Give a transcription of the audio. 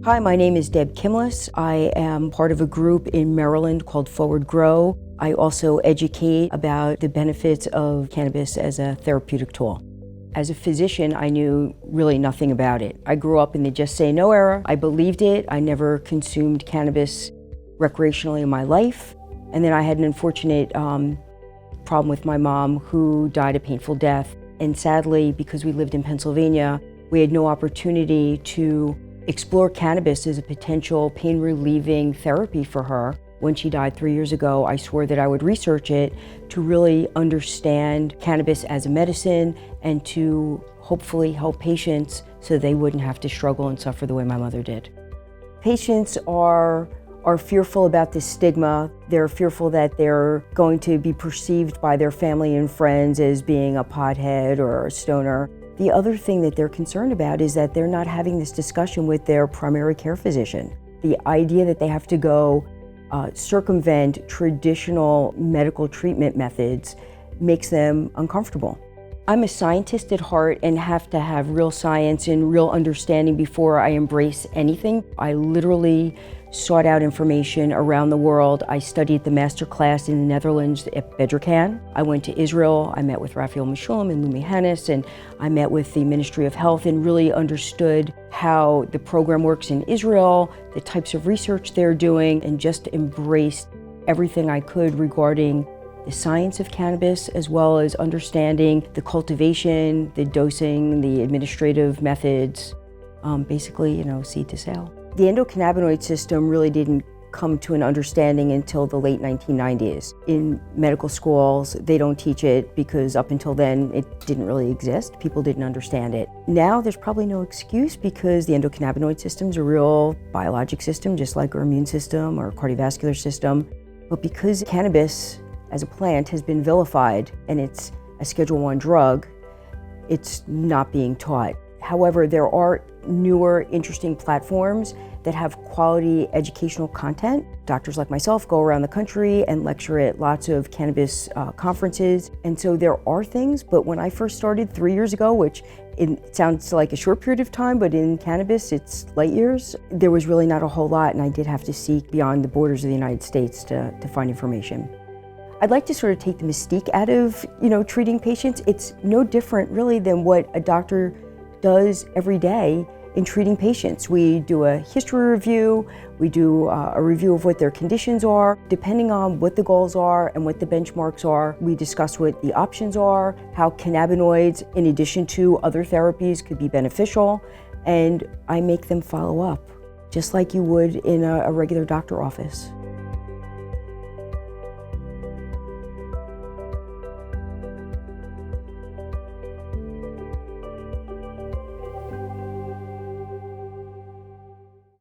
Hi, my name is Deb Kimless. I am part of a group in Maryland called ForwardGro. I also educate about the benefits of cannabis as a therapeutic tool. As a physician, I knew really nothing about it. I grew up in the just say no era. I believed it. I never consumed cannabis recreationally in my life. And then I had an unfortunate problem with my mom, who died a painful death. And sadly, because we lived in Pennsylvania, we had no opportunity to explore cannabis as a potential pain-relieving therapy for her. When she died 3 years ago, I swore that I would research it to really understand cannabis as a medicine and to hopefully help patients so they wouldn't have to struggle and suffer the way my mother did. Patients are fearful about this stigma. They're fearful that they're going to be perceived by their family and friends as being a pothead or a stoner. The other thing that they're concerned about is that they're not having this discussion with their primary care physician. The idea that they have to go circumvent traditional medical treatment methods makes them uncomfortable. I'm a scientist at heart and have to have real science and real understanding before I embrace anything. I literally sought out information around the world. I studied the master class in the Netherlands at Bedrocan. I went to Israel. I met with Raphael Mechoulam and Lumi Hannes, and I met with the Ministry of Health and really understood how the program works in Israel, the types of research they're doing, and just embraced everything I could regarding the science of cannabis, as well as understanding the cultivation, the dosing, the administrative methods, basically, seed to sale. The endocannabinoid system really didn't come to an understanding until the late 1990s. In medical schools, they don't teach it because up until then, it didn't really exist. People didn't understand it. Now, there's probably no excuse because the endocannabinoid system is a real biologic system, just like our immune system or cardiovascular system. But because cannabis as a plant has been vilified and it's a Schedule I drug, it's not being taught. However, there are newer, interesting platforms that have quality educational content. Doctors like myself go around the country and lecture at lots of cannabis conferences. And so there are things, but when I first started 3 years ago, which it sounds like a short period of time, but in cannabis, it's light years, there was really not a whole lot, and I did have to seek beyond the borders of the United States to find information. I'd like to sort of take the mystique out of, treating patients. It's no different really than what a doctor does every day in treating patients. We do a history review, we do a review of what their conditions are. Depending on what the goals are and what the benchmarks are, we discuss what the options are, how cannabinoids, in addition to other therapies, could be beneficial, and I make them follow up, just like you would in a regular doctor office.